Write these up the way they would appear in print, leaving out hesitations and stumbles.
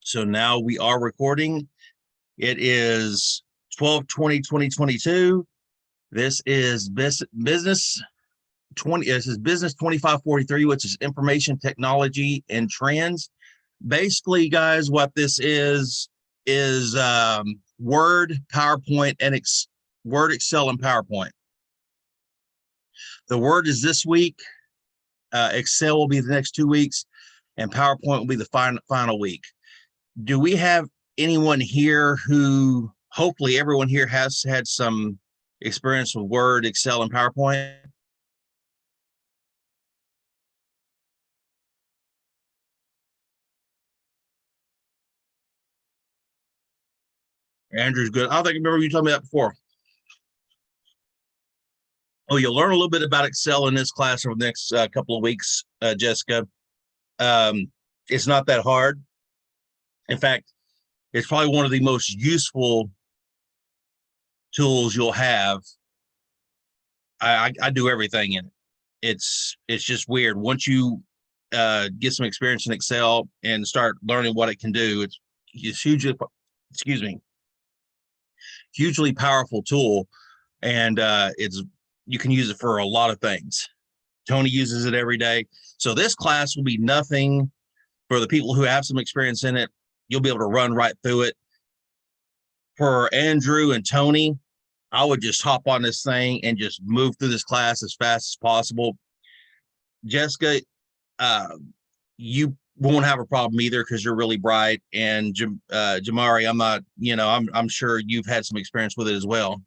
So now we are recording. It is 12/20/2022. This is business 2543, which is information technology and trends. Basically, guys, what this is Word, PowerPoint, and Word, Excel, and PowerPoint. The Word is this week. Excel will be the next 2 weeks, and PowerPoint will be the final week. Do we have anyone here who, hopefully everyone here has had some experience with Word, Excel, and PowerPoint? Andrew's good. I think I remember you told me that before. Oh, you'll learn a little bit about Excel in this class over the next couple of weeks, Jessica. It's not that hard. In fact, it's probably one of the most useful tools you'll have. I do everything in it. It's just weird. Once you get some experience in Excel and start learning what it can do, it's hugely, hugely powerful tool, and you can use it for a lot of things. Tony uses it every day. So this class will be nothing for the people who have some experience in it. You'll be able to run right through it. For Andrew and Tony, I would just hop on this thing and just move through this class as fast as possible. Jessica, you won't have a problem either because you're really bright. And Jamari, I'm sure you've had some experience with it as well.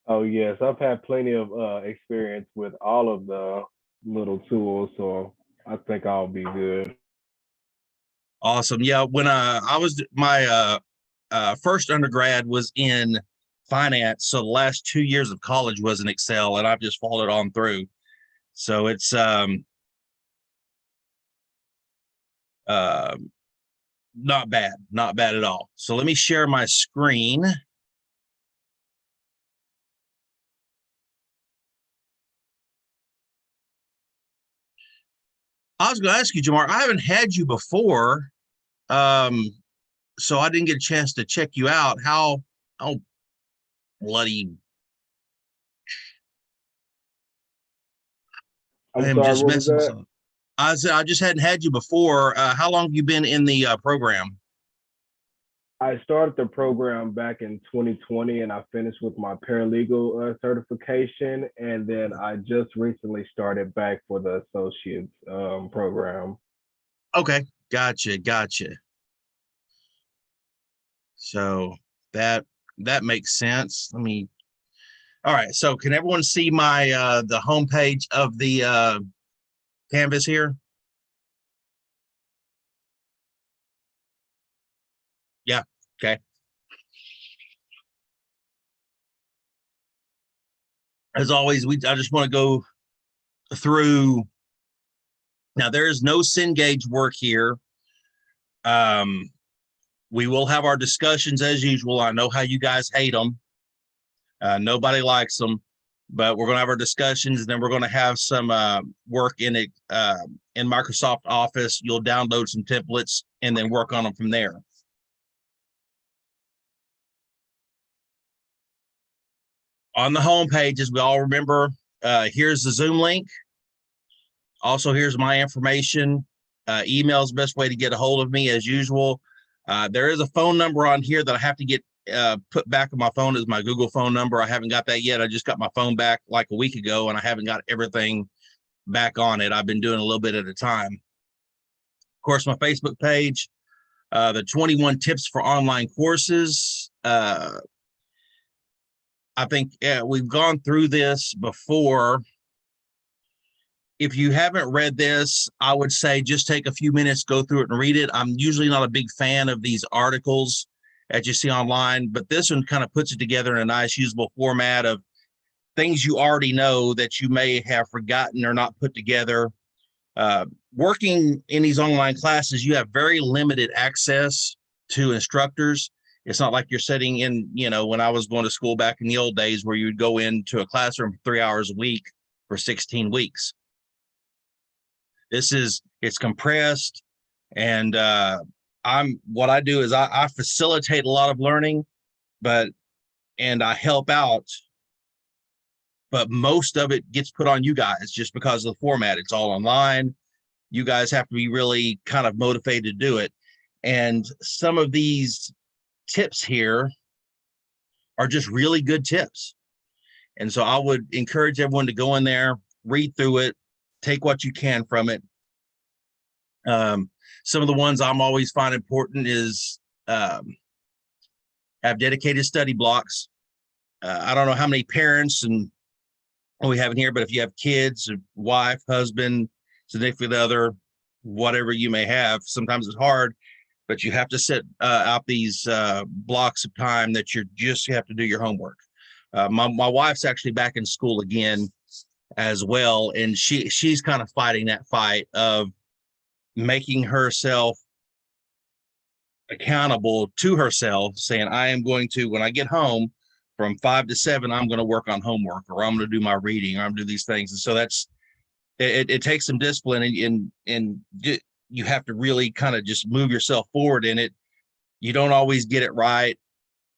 Oh yes, I've had plenty of experience with all of the little tools, so I think I'll be good. Awesome. Yeah, when I was my first undergrad was in finance, so the last 2 years of college was in Excel, and I've just followed on through. So it's not bad at all. So let me share my screen. I was going to ask you, Jamar, I haven't had you before, so I didn't get a chance to check you out. How bloody! I'm sorry, what was that? I said I just hadn't had you before. How long have you been in the program? I started the program back in 2020, and I finished with my paralegal certification, and then I just recently started back for the associate's program. Okay, gotcha. So that makes sense. All right. So can everyone see my the homepage of the Canvas here? Yeah. Okay. As always, I just want to go through. Now, there is no Cengage work here. We will have our discussions as usual. I know how you guys hate them. Nobody likes them, but we're going to have our discussions, and then we're going to have some work in it in Microsoft Office. You'll download some templates and then work on them from there. On the home page, as we all remember, here's the Zoom link. Also, here's my information. Email is the best way to get a hold of me as usual. There is a phone number on here that I have to get put back on my phone as my Google phone number. I haven't got that yet. I just got my phone back like a week ago, and I haven't got everything back on it. I've been doing a little bit at a time. Of course, my Facebook page, the 21 tips for online courses. I think we've gone through this before. If you haven't read this, I would say just take a few minutes, go through it and read it. I'm usually not a big fan of these articles that you see online, but this one kind of puts it together in a nice, usable format of things you already know that you may have forgotten or not put together. Working in these online classes, you have very limited access to instructors. It's not like you're sitting in, when I was going to school back in the old days where you'd go into a classroom for 3 hours a week for 16 weeks. It's compressed, and what I do is I facilitate a lot of learning, and I help out, but most of it gets put on you guys just because of the format. It's all online. You guys have to be really kind of motivated to do it. And some of these tips here are just really good tips. And so I would encourage everyone to go in there, read through it, take what you can from it. Some of the ones I'm always find important is have dedicated study blocks. I don't know how many parents and we have in here, but if you have kids, wife, husband, significant other, whatever you may have, sometimes it's hard, but you have to set out these blocks of time that you have to do your homework. My wife's actually back in school again as well, and she's kind of fighting that fight of making herself accountable to herself, saying, I am going to, when I get home from 5 to 7, I'm going to work on homework, or I'm going to do my reading, or I'm going to do these things. And so it takes some discipline, and you have to really kind of just move yourself forward in it. You don't always get it right.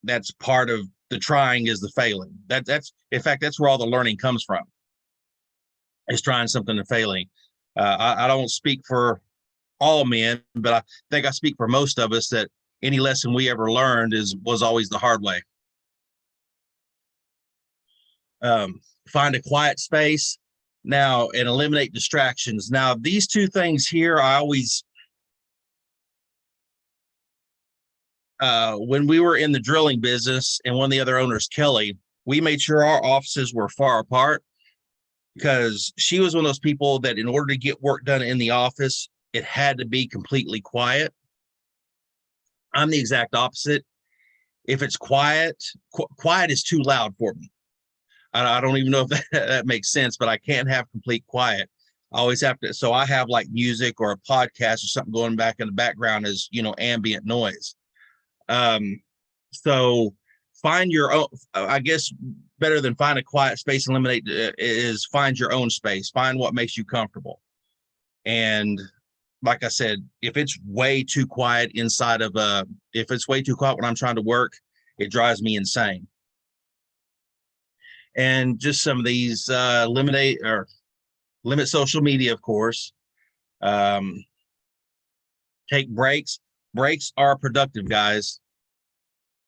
That's part of the trying is the failing. That's in fact, that's where all the learning comes from, is trying something and failing. I don't speak for all men, but I think I speak for most of us that any lesson we ever learned was always the hard way. Find a quiet space now and eliminate distractions. Now, these two things here, I always, when we were in the drilling business and one of the other owners, Kelly, we made sure our offices were far apart, because she was one of those people that in order to get work done in the office, it had to be completely quiet. I'm the exact opposite. If it's quiet, quiet is too loud for me. I don't even know if that makes sense, but I can't have complete quiet. I always have to. So I have like music or a podcast or something going back in the background as, ambient noise. So find your own, I guess better than find a quiet space and eliminate is find your own space. Find what makes you comfortable. And like I said, if it's way too quiet if it's way too quiet when I'm trying to work, it drives me insane. And just some of these limit social media, of course. Take breaks. Breaks are productive, guys.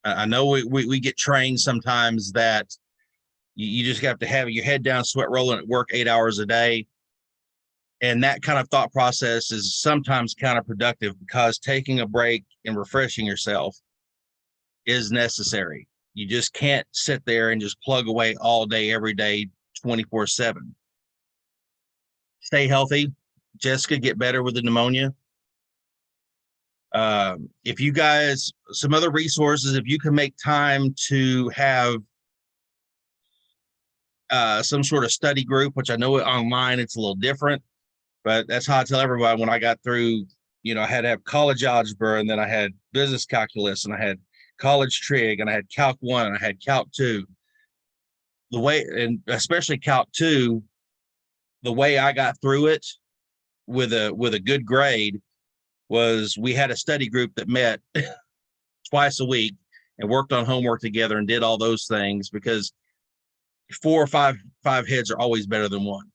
I know we get trained sometimes that you just have to have your head down, sweat rolling at work 8 hours a day. And that kind of thought process is sometimes counterproductive, because taking a break and refreshing yourself is necessary. You just can't sit there and just plug away all day, every day, 24/7. Stay healthy. Jessica, get better with the pneumonia. If you guys, some other resources, if you can make time to have some sort of study group, which I know online it's a little different, but that's how I tell everybody when I got through, I had to have college algebra, and then I had business calculus, and I had college trig, and I had Calc 1, and I had Calc 2. The way, and especially Calc 2, the way I got through it with a good grade was we had a study group that met twice a week and worked on homework together and did all those things, because 4 or 5 heads are always better than one.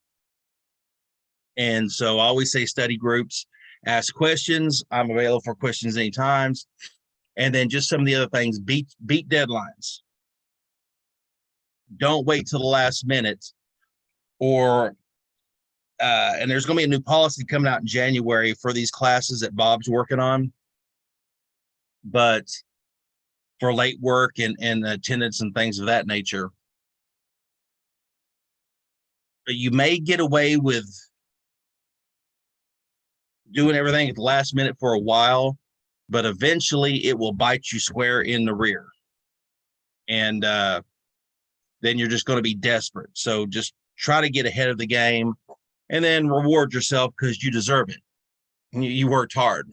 And so I always say study groups, ask questions. I'm available for questions anytime. And then just some of the other things, beat deadlines. Don't wait till the last minute, or and there's going to be a new policy coming out in January for these classes that Bob's working on, but for late work and attendance and things of that nature. But you may get away with doing everything at the last minute for a while, but eventually it will bite you square in the rear. And then you're just going to be desperate. So just try to get ahead of the game, and then reward yourself, because you deserve it. You worked hard.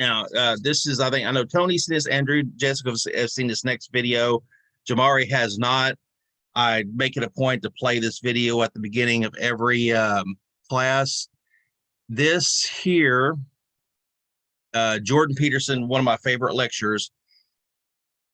Now, this is, I know Tony's seen this, Andrew, Jessica has seen this next video. Jamari has not. I make it a point to play this video at the beginning of every class. This here Jordan Peterson, one of my favorite lecturers.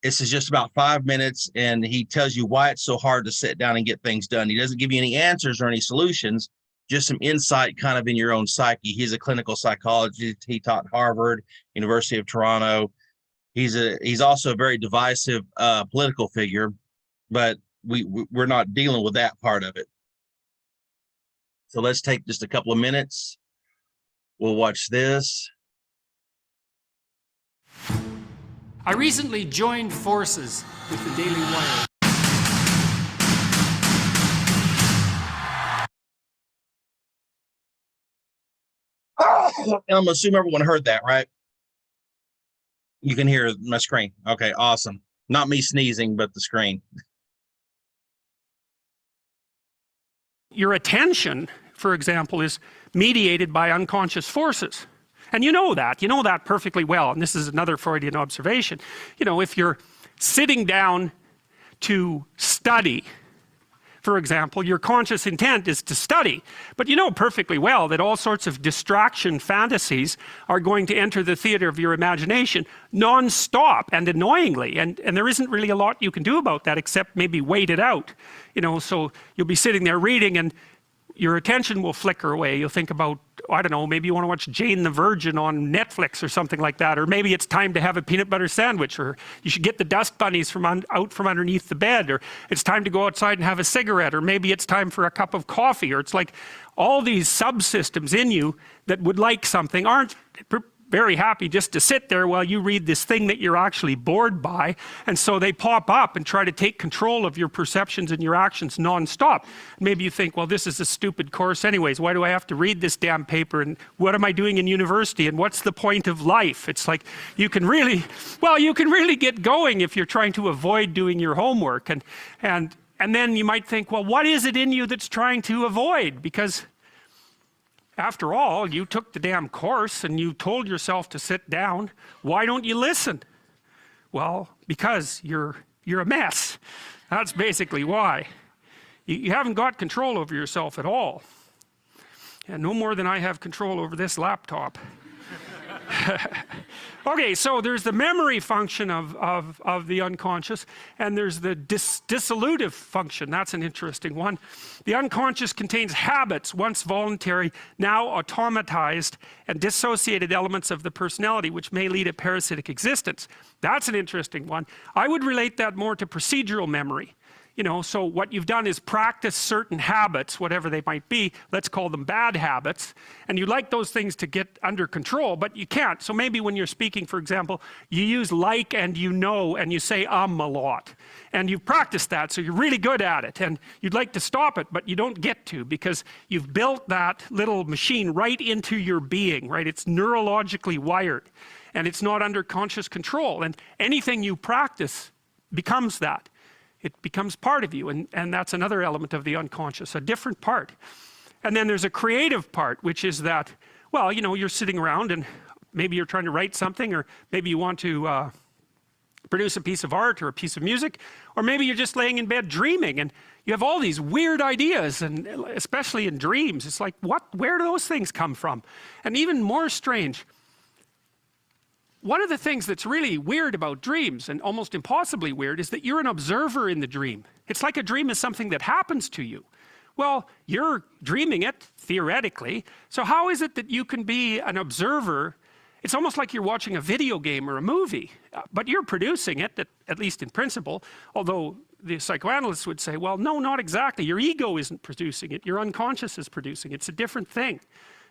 This is just about 5 minutes, and he tells you why it's so hard to sit down and get things done. He doesn't give you any answers or any solutions, just some insight kind of in your own psyche. He's a clinical psychologist. He taught Harvard, University of Toronto. He's also a very divisive political figure, but we're not dealing with that part of it. So let's take just a couple of minutes. We'll watch this. I recently joined forces with the Daily Wire. I'm assuming everyone heard that, right? You can hear my screen. Okay, awesome. Not me sneezing, but the screen. Your attention, for example, is mediated by unconscious forces. And you know that perfectly well. And this is another Freudian observation. You know, if you're sitting down to study, for example, your conscious intent is to study. But you know perfectly well that all sorts of distraction fantasies are going to enter the theater of your imagination non-stop and annoyingly. And there isn't really a lot you can do about that except maybe wait it out. You know, so you'll be sitting there reading and your attention will flicker away. You'll think about, I don't know, maybe you want to watch Jane the Virgin on Netflix or something like that. Or maybe it's time to have a peanut butter sandwich, or you should get the dust bunnies out from underneath the bed, or it's time to go outside and have a cigarette, or maybe it's time for a cup of coffee. Or it's like all these subsystems in you that would like something aren't very happy just to sit there while you read this thing that you're actually bored by. And so they pop up and try to take control of your perceptions and your actions nonstop. Maybe you think, well, this is a stupid course anyways. Why do I have to read this damn paper? And what am I doing in university? And what's the point of life? It's like, you can really get going if you're trying to avoid doing your homework. And then you might think, well, what is it in you that's trying to avoid? Because after all, you took the damn course and you told yourself to sit down. Why don't you listen? Well, because you're a mess. That's basically why. You haven't got control over yourself at all. And no more than I have control over this laptop. Okay, so there's the memory function of the unconscious, and there's the dissolutive function. That's an interesting one. The unconscious contains habits, once voluntary, now automatized, and dissociated elements of the personality, which may lead a parasitic existence. That's an interesting one. I would relate that more to procedural memory. You know, so what you've done is practice certain habits, whatever they might be. Let's call them bad habits. And you like those things to get under control, but you can't. So maybe when you're speaking, for example, you use like and you know, and you say a lot. And you've practiced that, so you're really good at it. And you'd like to stop it, but you don't get to, because you've built that little machine right into your being, right? It's neurologically wired, and it's not under conscious control. And anything you practice becomes that. It becomes part of you, and that's another element of the unconscious, a different part. And then there's a creative part, which is that, well, you know, you're sitting around and maybe you're trying to write something, or maybe you want to produce a piece of art or a piece of music, or maybe you're just laying in bed dreaming and you have all these weird ideas, and especially in dreams, it's like, where do those things come from? And even more strange, one of the things that's really weird about dreams, and almost impossibly weird, is that you're an observer in the dream. It's like a dream is something that happens to you. Well, you're dreaming it, theoretically, so how is it that you can be an observer? It's almost like you're watching a video game or a movie, but you're producing it, at least in principle, although the psychoanalysts would say, well, no, not exactly. Your ego isn't producing it, your unconscious is producing it. It's a different thing.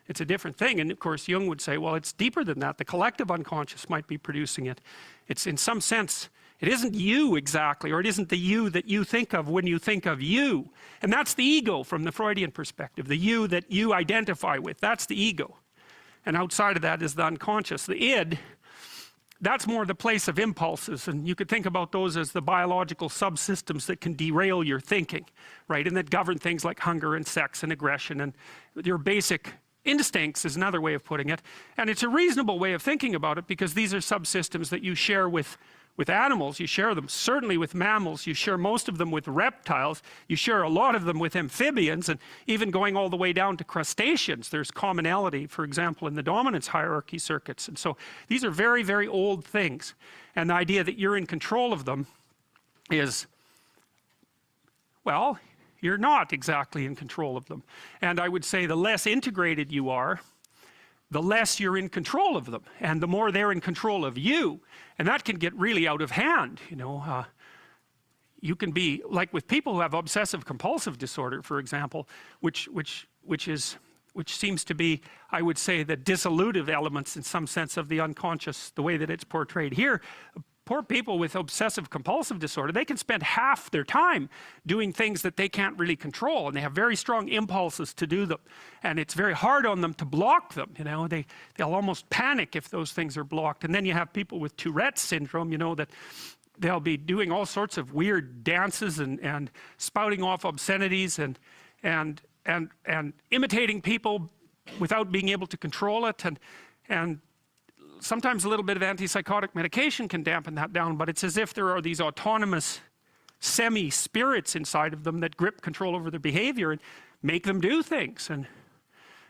It's a different thing. And of course, Jung would say, well, it's deeper than that. The collective unconscious might be producing it. It's, in some sense, it isn't you exactly, or it isn't the you that you think of when you think of you. And that's the ego from the Freudian perspective, the you that you identify with. That's the ego. And outside of that is the unconscious. The id, that's more the place of impulses. And you could think about those as the biological subsystems that can derail your thinking, right? And that govern things like hunger and sex and aggression and your basic instincts is another way of putting it. And it's a reasonable way of thinking about it, because these are subsystems that you share with with animals, you share them certainly with mammals, you share most of them with reptiles, you share a lot of them with amphibians, and even going all the way down to crustaceans, there's commonality, for example, in the dominance hierarchy circuits. And so these are very, very old things. And the idea that you're in control of them is, well, you're not exactly in control of them. And I would say the less integrated you are, the less you're in control of them, and the more they're in control of you. And that can get really out of hand, you know. You can be like with people who have obsessive compulsive disorder, for example, which seems to be, I would say, the dissolutive elements in some sense of the unconscious, the way that it's portrayed here. Poor people with obsessive compulsive disorder, they can spend half their time doing things that they can't really control, and they have very strong impulses to do them, and it's very hard on them to block them, you know. They'll almost panic if those things are blocked. And then you have people with Tourette's syndrome, you know, that they'll be doing all sorts of weird dances and spouting off obscenities and imitating people without being able to control it, and sometimes a little bit of antipsychotic medication can dampen that down, but it's as if there are these autonomous semi-spirits inside of them that grip control over their behavior and make them do things. And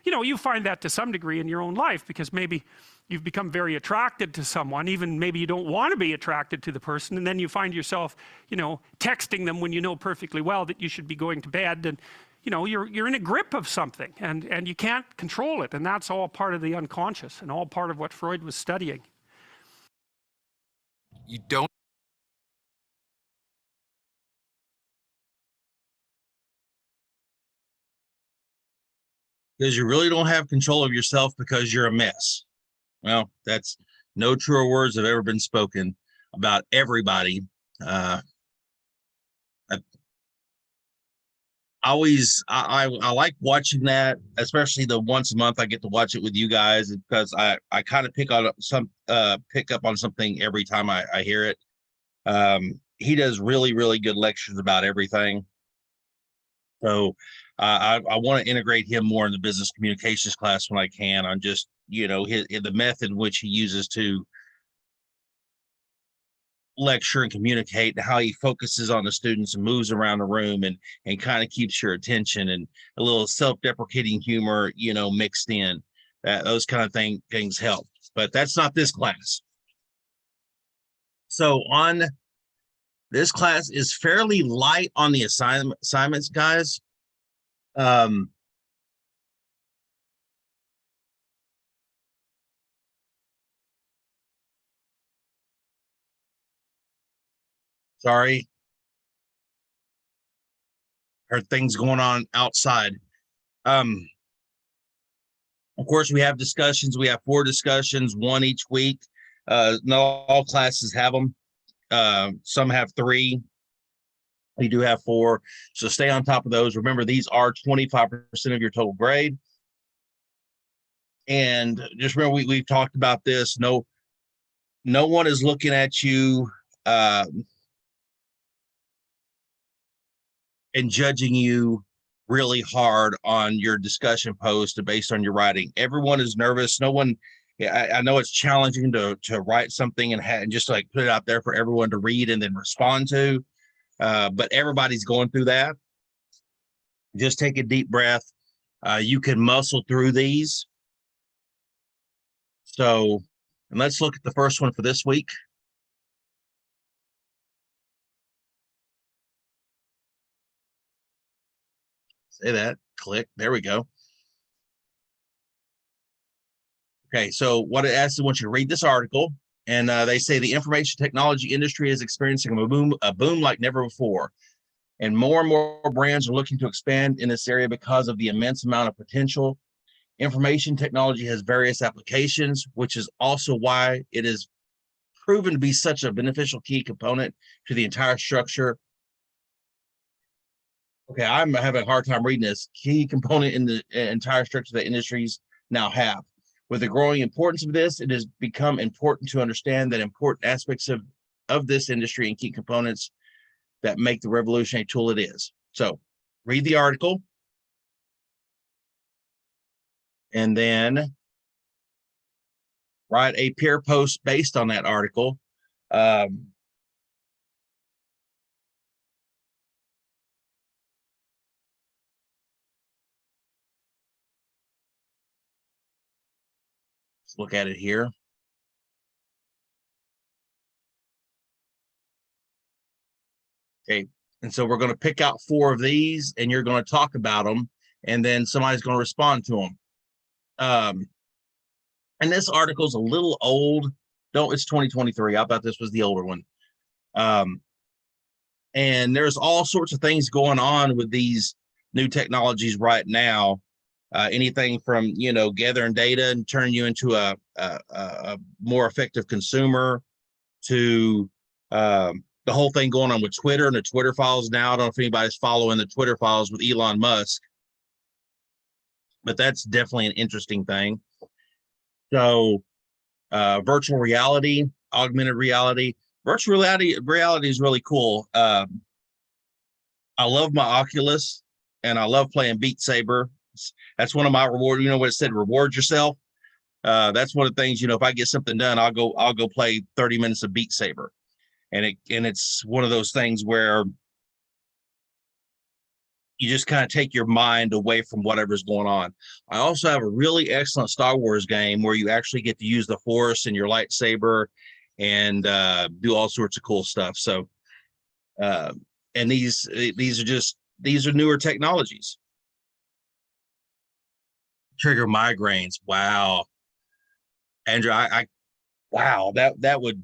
you know, you find that to some degree in your own life, because maybe you've become very attracted to someone, even maybe you don't want to be attracted to the person, and then you find yourself, you know, texting them when you know perfectly well that you should be going to bed, and you know, you're in a grip of something, and you can't control it, and that's all part of the unconscious and all part of what Freud was studying. You don't. Because you really don't have control of yourself because you're a mess. Well, that's no truer words have ever been spoken about everybody. I like watching that, especially the once a month I get to watch it with you guys, because I kind of pick up on something every time I hear it. He does really, really good lectures about everything. So I want to integrate him more in the business communications class when I can, on just, you know, the method in which he uses to lecture and communicate, and how he focuses on the students and moves around the room and kind of keeps your attention, and a little self-deprecating humor, you know, mixed in. Those kind of things help, but that's not this class. So on this class is fairly light on the assignments, guys. Sorry. Heard things going on outside. Of course, we have discussions. We have 4 discussions, 1 each week. Not all classes have them. Some have 3. We do have 4. So stay on top of those. Remember, these are 25% of your total grade. And just remember, we've talked about this. No one is looking at you and judging you really hard on your discussion post based on your writing. Everyone is nervous. No one, I know it's challenging to write something and just like put it out there for everyone to read and then respond to, but everybody's going through that. Just take a deep breath. You can muscle through these. So, and let's look at the first one for this week. Say that, click, there we go. Okay, so what it asks is, I want you to read this article, and they say the information technology industry is experiencing a boom like never before. And more brands are looking to expand in this area because of the immense amount of potential. Information technology has various applications, which is also why it is proven to be such a beneficial key component to the entire structure. Okay, I'm having a hard time reading this. Key component in the entire structure that industries now have. With the growing importance of this, it has become important to understand that important aspects of this industry and key components that make the revolutionary tool it is. So read the article, and then write a peer post based on that article. Let's look at it here. Okay, and so we're going to pick out 4 of these, and you're going to talk about them, and then somebody's going to respond to them. And this article's a little old. It's 2023. I thought this was the older one. And there's all sorts of things going on with these new technologies right now. Anything from, gathering data and turning you into a more effective consumer to the whole thing going on with Twitter and the Twitter files now. I don't know if anybody's following the Twitter files with Elon Musk, but that's definitely an interesting thing. So virtual reality, augmented reality. Virtual reality is really cool. I love my Oculus, and I love playing Beat Saber. That's one of my rewards. You know what it said? Reward yourself. That's one of the things. If I get something done, I'll go play 30 minutes of Beat Saber, and it's one of those things where you just kind of take your mind away from whatever's going on. I also have a really excellent Star Wars game where you actually get to use the Force and your lightsaber and do all sorts of cool stuff. So, and these are newer technologies. Trigger migraines. Wow. Andrew, wow, that would,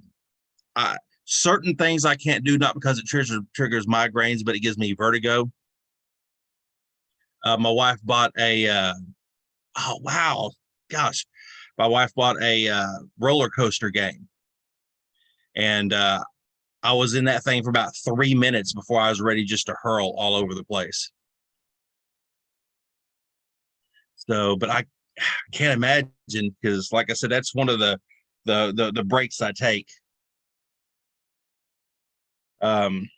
certain things I can't do, not because it triggers migraines, but it gives me vertigo. My wife bought a, oh, wow, gosh, my wife bought a roller coaster game. And I was in that thing for about 3 minutes before I was ready just to hurl all over the place. So, but I can't imagine, because like I said, that's one of the breaks I take. It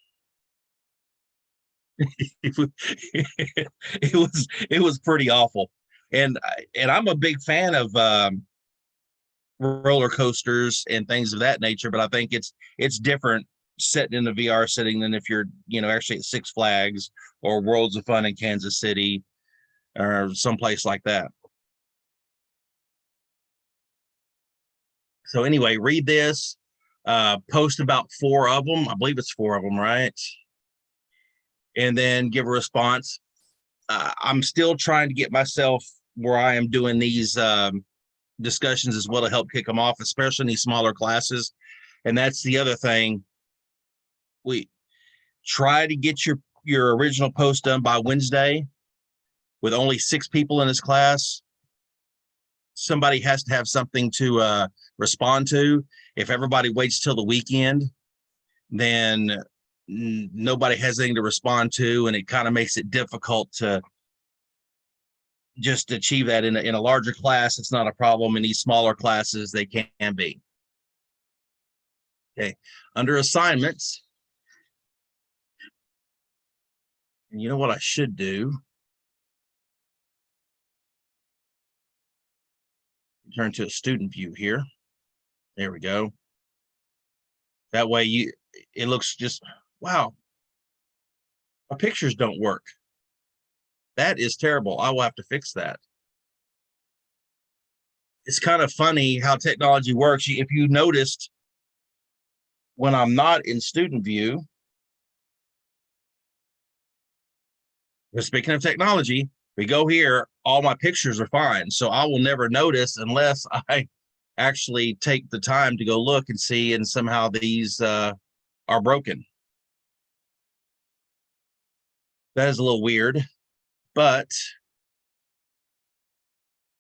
was pretty awful. And I'm a big fan of roller coasters and things of that nature, but I think it's different sitting in the VR setting than if you're, actually at Six Flags or Worlds of Fun in Kansas City or someplace like that. So anyway, read this, post about 4 of them. I believe it's 4 of them, right? And then give a response. I'm still trying to get myself where I am doing these discussions as well to help kick them off, especially in these smaller classes. And that's the other thing. We try to get your original post done by Wednesday. With only 6 people in this class, somebody has to have something to respond to. If everybody waits till the weekend, then nobody has anything to respond to, and it kind of makes it difficult to just achieve that in a larger class. It's not a problem. In these smaller classes, they can be. Okay, under assignments, and you know what I should do? Turn to a student view here. There we go. That way it looks just, wow, my pictures don't work. That is terrible. I will have to fix that. It's kind of funny how technology works. If you noticed, when I'm not in student view, speaking of technology, we go here, all my pictures are fine. So I will never notice unless I actually take the time to go look and see, and somehow these are broken. That is a little weird, but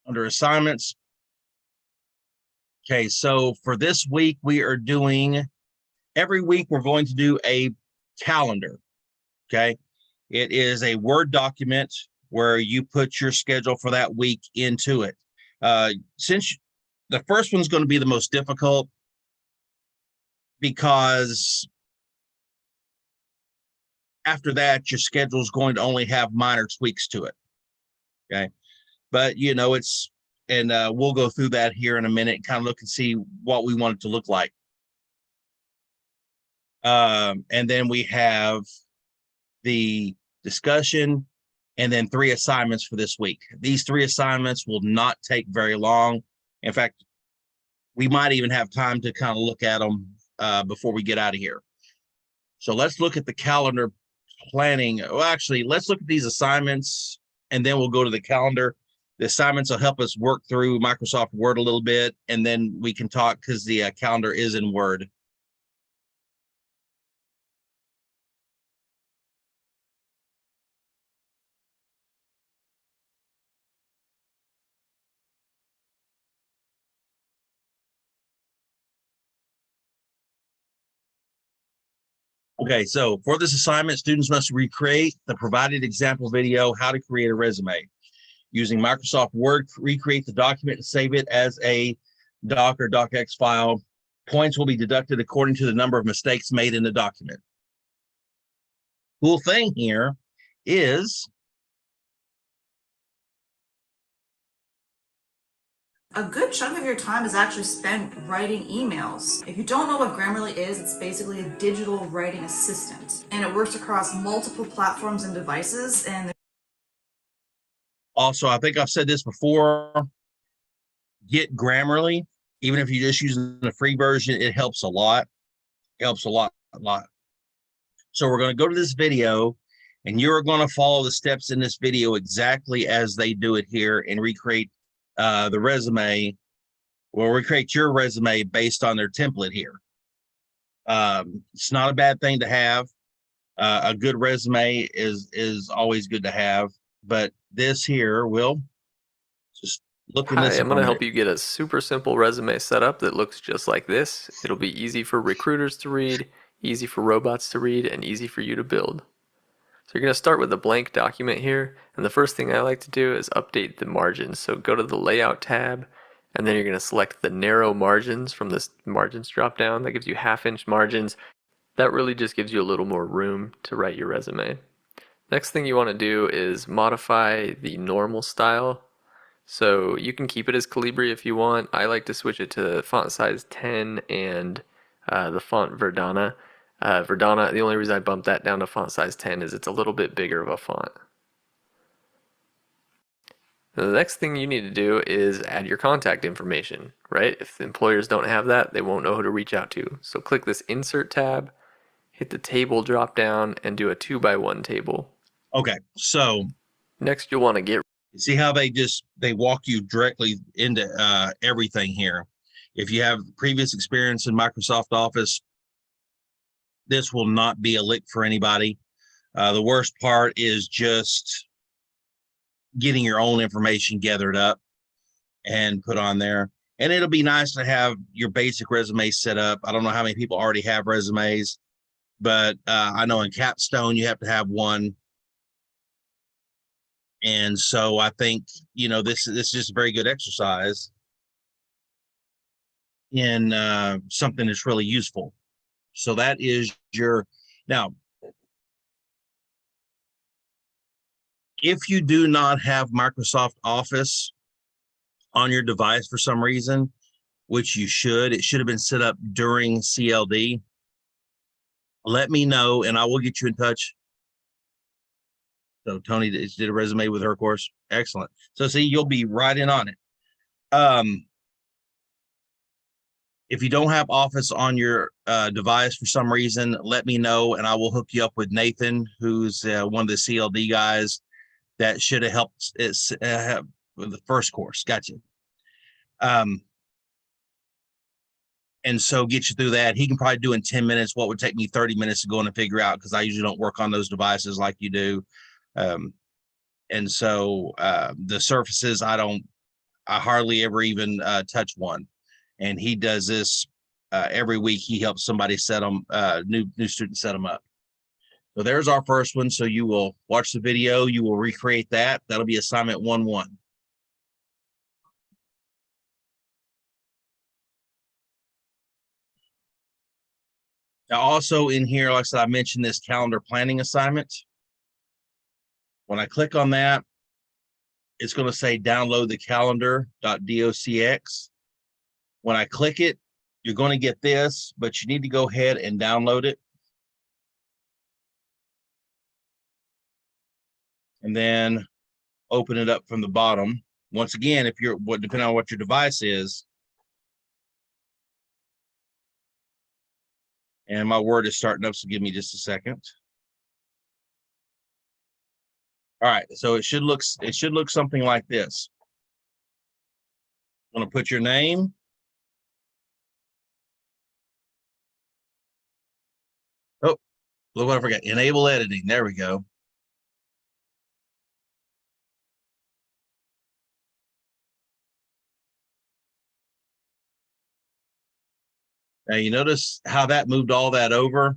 under assignments. Okay, so for this week, we are doing, every week we're going to do a calendar. Okay, it is a Word document where you put your schedule for that week into it. Since the first one's going to be the most difficult, because after that, your schedule is going to only have minor tweaks to it. Okay, but and we'll go through that here in a minute, kind of look and see what we want it to look like. And then we have the discussion, and then 3 assignments for this week. These 3 assignments will not take very long. In fact, we might even have time to kind of look at them before we get out of here. So let's look at the calendar planning. Well, actually, let's look at these assignments and then we'll go to the calendar. The assignments will help us work through Microsoft Word a little bit, and then we can talk because the calendar is in Word. Okay, so for this assignment, students must recreate the provided example video, how to create a resume. Using Microsoft Word, recreate the document and save it as a doc or docx file. Points will be deducted according to the number of mistakes made in the document. Cool thing here is a good chunk of your time is actually spent writing emails. If you don't know what Grammarly is, it's basically a digital writing assistant, and it works across multiple platforms and devices. And also, I think I've said this before, get Grammarly. Even if you're just using the free version, it helps a lot. It helps a lot. So we're going to go to this video, and you're going to follow the steps in this video exactly as they do it here and recreate the resume. We'll recreate your resume based on their template here. It's not a bad thing to have. A good resume is always good to have, but this here will just look in this. Hi, I'm going to help you get a super simple resume set up that looks just like this. It'll be easy for recruiters to read, easy for robots to read, and easy for you to build. So you're going to start with a blank document here, and the first thing I like to do is update the margins. So go to the Layout tab, and then you're going to select the narrow margins from this margins drop down. That gives you 1/2-inch margins. That really just gives you a little more room to write your resume. Next thing you want to do is modify the normal style. So you can keep it as Calibri if you want. I like to switch it to font size 10 and the font Verdana. Verdana, the only reason I bumped that down to font size 10 is it's a little bit bigger of a font. Now, the next thing you need to do is add your contact information, right? If the employers don't have that, they won't know who to reach out to. So click this Insert tab, hit the Table drop down, and do a 2x1 table. Okay, so next you'll want to get. See how they walk you directly into everything here. If you have previous experience in Microsoft Office, this will not be a lick for anybody. The worst part is just getting your own information gathered up and put on there. And it'll be nice to have your basic resume set up. I don't know how many people already have resumes, but I know in Capstone you have to have one. And so I think, this is just a very good exercise in something that's really useful. So that is now, if you do not have Microsoft Office on your device for some reason, which it should have been set up during CLD, let me know and I will get you in touch. So Tony did a resume with her course. Excellent. So see, you'll be right in on it. If you don't have Office on your device for some reason, let me know and I will hook you up with Nathan, who's one of the CLD guys that should have helped with the first course. Gotcha. And so get you through that. He can probably do in 10 minutes what would take me 30 minutes to go in and figure out, because I usually don't work on those devices like you do. And so the Surfaces, I hardly ever even touch one. And he does this every week. He helps somebody set them, new students set them up. So there's our first one. So you will watch the video, you will recreate that. That'll be assignment 1-1. Now also in here, like I said, I mentioned this calendar planning assignment. When I click on that, it's going to say download the calendar.docx. When I click it, you're going to get this, but you need to go ahead and download it. And then open it up from the bottom. Once again, depending on what your device is, And my Word is starting up, so give me just a second. All right, so it should look something like this. I'm going to put your name. Oh, look what I forgot. Enable editing. There we go. Now you notice how that moved all that over.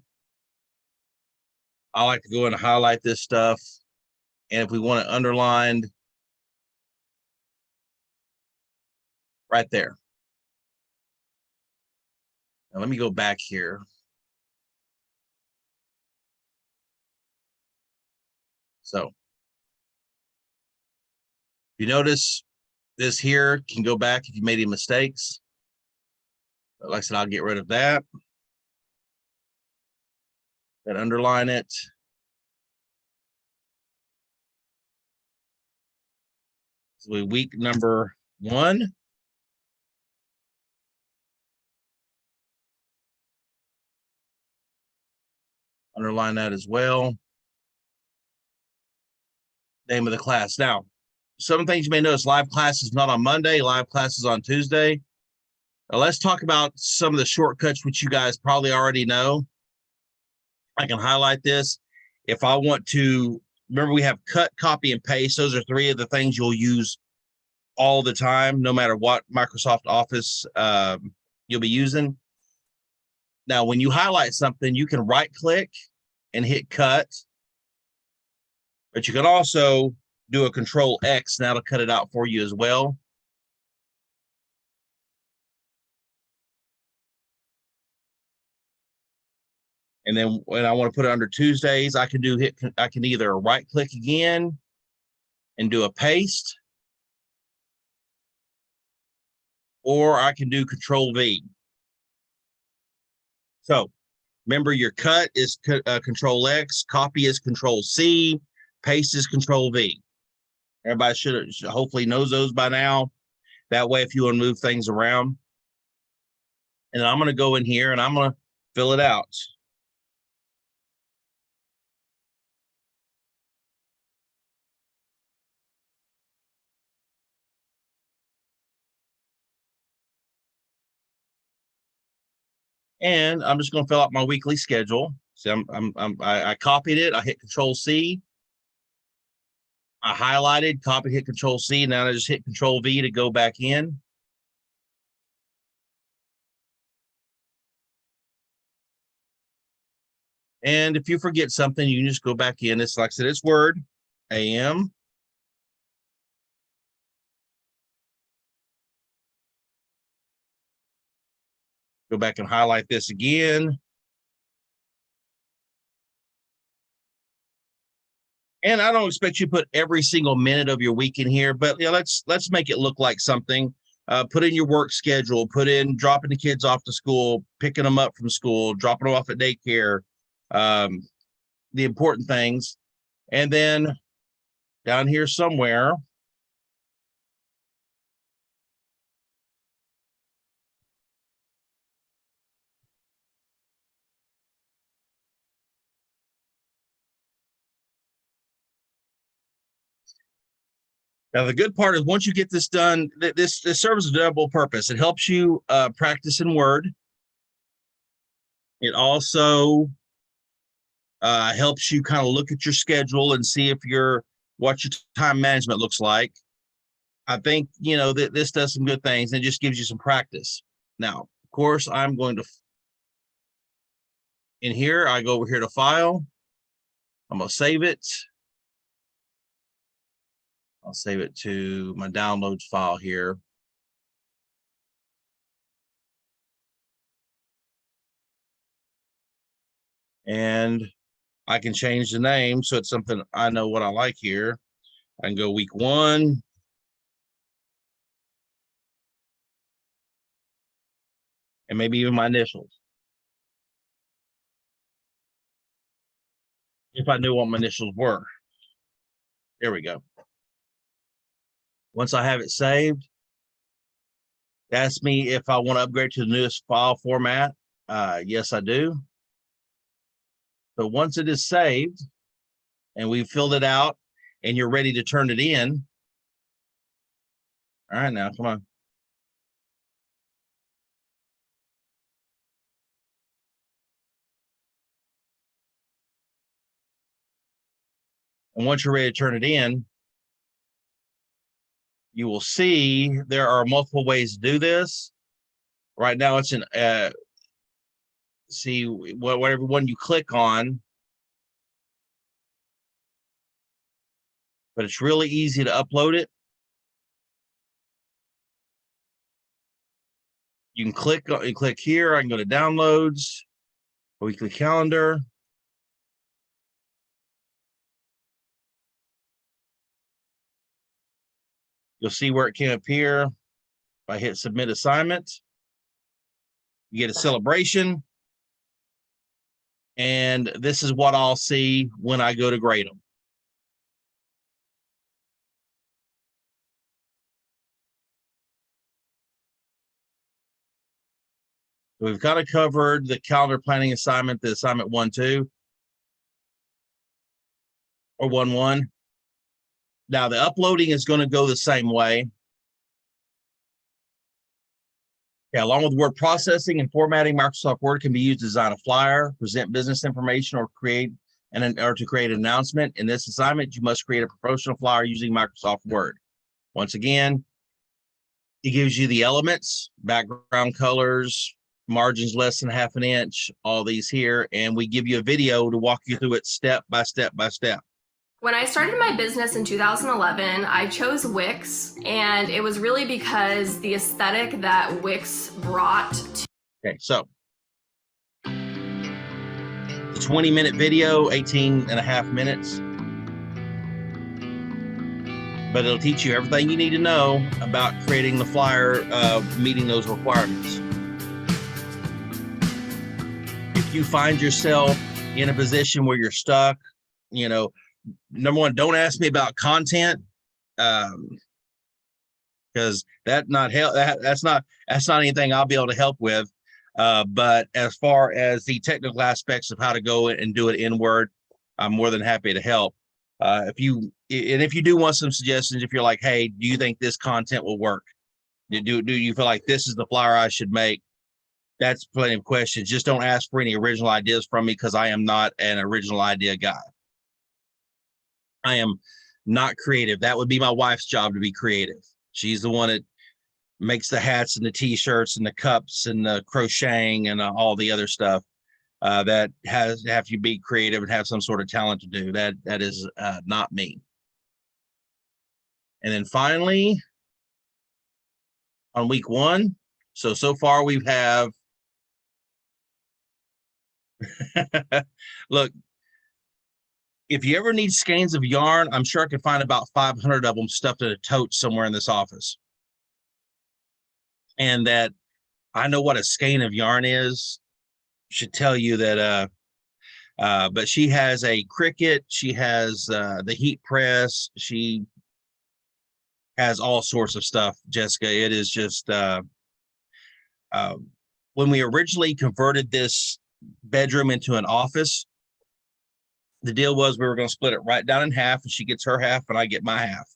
I like to go in and highlight this stuff. And if we want it underlined, right there. Now let me go back here. So you notice this here can go back if you made any mistakes. But like I said, I'll get rid of that. And underline it. So week number 1. Underline that as well. Name of the class. Now, some things you may notice, live class is not on Monday, live class is on Tuesday. Now let's talk about some of the shortcuts, which you guys probably already know. I can highlight this. If I want to, remember we have cut, copy, and paste. Those are 3 of the things you'll use all the time, no matter what Microsoft Office you'll be using. Now, when you highlight something, you can right click and hit cut, but you can also do a Control X, and that'll cut it out for you as well. And then when I want to put it under Tuesdays, I can either right click again and do a paste, or I can do Control V. So remember, your cut is Control X, copy is Control C, paste is Control V. Everybody should hopefully knows those by now. That way, if you want to move things around. And I'm going to go in here and I'm going to fill it out. And I'm just going to fill out my weekly schedule. So I copied it. I hit Control C. I highlighted, copied, hit Control C. Now I just hit Control V to go back in. And if you forget something, you can just go back in. It's like I said, it's Word, AM. Go back and highlight this again. And I don't expect you to put every single minute of your week in here, but yeah, let's make it look like something. Put in your work schedule, put in dropping the kids off to school, picking them up from school, dropping them off at daycare, the important things. And then down here somewhere, now, the good part is once you get this done, this serves a double purpose. It helps you practice in Word. It also helps you kind of look at your schedule and see if what your time management looks like. I think, you know, that this does some good things and just gives you some practice. Now, of course, I'm going to, in here, I go over here to File. I'm going to save it. I'll save it to my downloads file here. And I can change the name so it's something I know what I like here. I can go week 1. And maybe even my initials. If I knew what my initials were. There we go. Once I have it saved, ask me if I want to upgrade to the newest file format. Yes, I do. So once it is saved and we've filled it out and you're ready to turn it in. All right, now come on. And once you're ready to turn it in, you will see there are multiple ways to do this. Right now it's in, see whatever one you click on, but it's really easy to upload it. You can click here. I can go to downloads, weekly calendar. You'll see where it came up here. If I hit submit assignment, you get a celebration. And this is what I'll see when I go to grade them. We've kind of covered the calendar planning assignment, the assignment 1-2 or 1-1. Now the uploading is going to go the same way. Yeah, along with word processing and formatting, Microsoft Word can be used to design a flyer, present business information, or to create an announcement. In this assignment, you must create a promotional flyer using Microsoft Word. Once again, it gives you the elements, background colors, margins less than ½ an inch, all these here, and we give you a video to walk you through it step by step by step. When I started my business in 2011, I chose Wix, and it was really because the aesthetic that Wix brought to. Okay, so the 20-minute video, 18.5 minutes, but it'll teach you everything you need to know about creating the flyer, meeting those requirements. If you find yourself in a position where you're stuck, you know, number one, don't ask me about content, because that's not anything I'll be able to help with. But as far as the technical aspects of how to go and do it in Word, I'm more than happy to help. If you do want some suggestions, if you're like, hey, do you think this content will work? Do you feel like this is the flyer I should make? That's plenty of questions. Just don't ask for any original ideas from me, because I am not an original idea guy. I am not creative. That would be my wife's job, to be creative. She's the one that makes the hats and the t-shirts and the cups and the crocheting and all the other stuff that have to be creative and have some sort of talent to do. That is not me. And then finally, on week 1, so far we have look, if you ever need skeins of yarn, I'm sure I could find about 500 of them stuffed in a tote somewhere in this office. And that I know what a skein of yarn is. Should tell you that, but she has a Cricut. She has the heat press. She has all sorts of stuff, Jessica. It is just, when we originally converted this bedroom into an office, the deal was we were going to split it right down in half, and she gets her half and I get my half.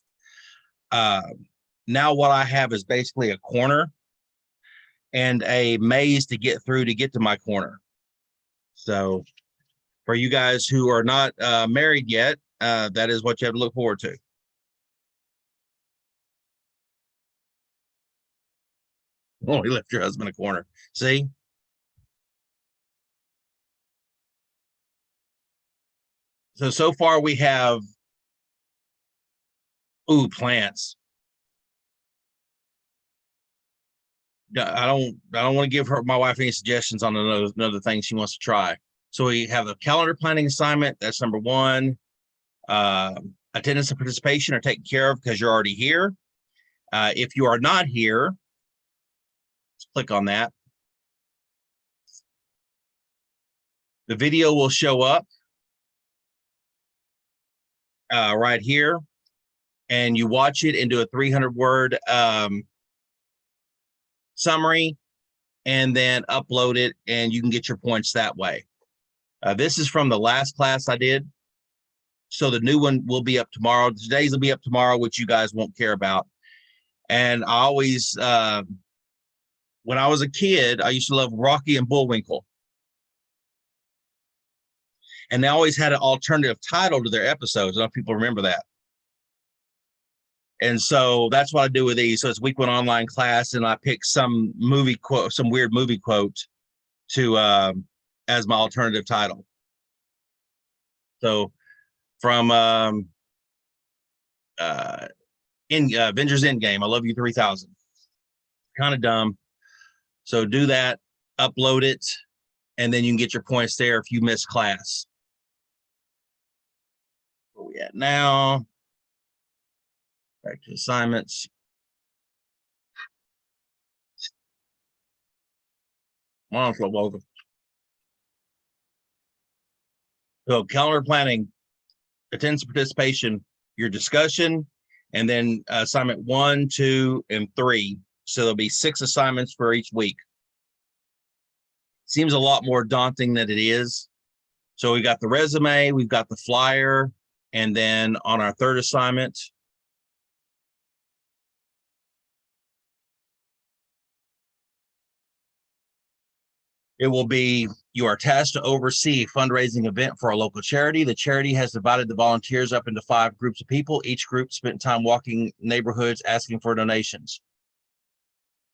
Now what I have is basically a corner and a maze to get through to get to my corner. So for you guys who are not married yet, that is what you have to look forward to. Only left your husband a corner. See? So far we have, plants. I don't want to give my wife any suggestions on another thing she wants to try. So we have the calendar planning assignment. That's number 1. Attendance and participation are taken care of because you're already here. If you are not here, let's click on that. The video will show up right here, and you watch it and do a 300-word summary, and then upload it, and you can get your points that way. This is from the last class I did. So the new one will be up tomorrow. Today's will be up tomorrow, which you guys won't care about. And I always, when I was a kid, I used to love Rocky and Bullwinkle. And they always had an alternative title to their episodes. I don't know if people remember that. And so that's what I do with these. So it's week 1 online class, and I pick some movie quote, some weird movie quote to as my alternative title. So from Avengers Endgame, I Love You 3000. Kind of dumb. So do that, upload it, and then you can get your points there if you miss class. Where we at now? Back to assignments. So calendar planning, attendance participation, your discussion, and then assignment 1, 2, and 3. So there'll be 6 assignments for each week. Seems a lot more daunting than it is. So we got the resume, we've got the flyer, and then on our 3rd assignment, it will be, you are tasked to oversee a fundraising event for a local charity. The charity has divided the volunteers up into 5 groups of people. Each group spent time walking neighborhoods asking for donations.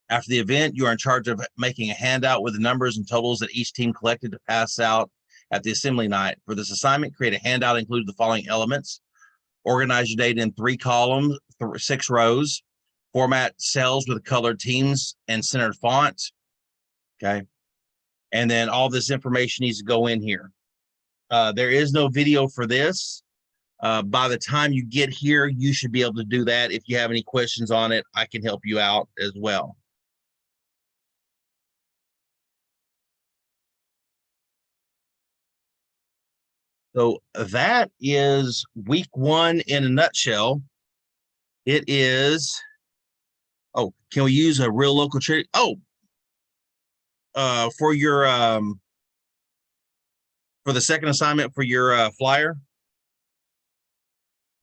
After the event, you are in charge of making a handout with the numbers and totals that each team collected to pass out at the assembly night. For this assignment, create a handout including the following elements. Organize your data in 3 columns, 6 rows. Format cells with colored teams and centered font. Okay. And then all this information needs to go in here. There is no video for this. By the time you get here, you should be able to do that. If you have any questions on it, I can help you out as well. So that is week 1 in a nutshell. It is, oh, can we use a real local charity? Oh, for your, for the second assignment for your flyer? Is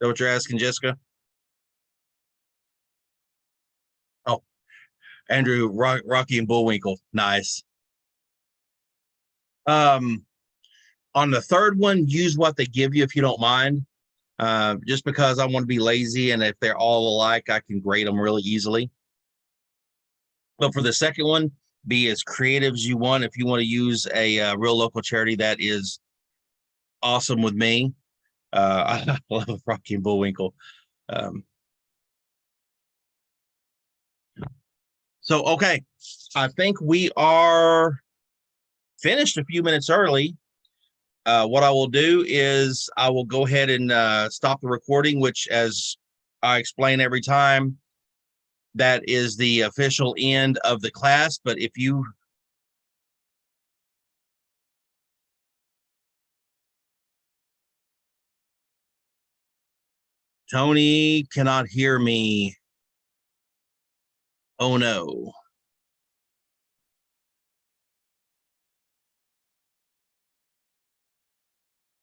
that what you're asking, Jessica? Oh, Andrew, Rocky and Bullwinkle. Nice. On the 3rd one, use what they give you if you don't mind. Just because I want to be lazy, and if they're all alike, I can grade them really easily. But for the second one, be as creative as you want. If you want to use a real local charity, that is awesome with me. I love Rocky and Bullwinkle. So, okay, I think we are finished a few minutes early. What I will do is I will go ahead and stop the recording, which, as I explain every time, that is the official end of the class. But if you Tony cannot hear me. Oh no.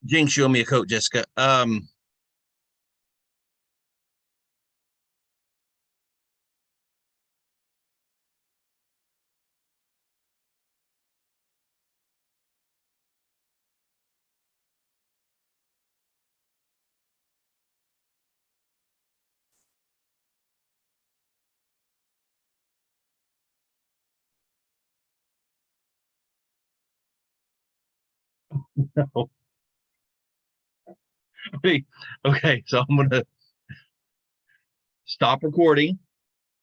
Jinx, show me a coat, Jessica. Okay, so I'm gonna stop recording.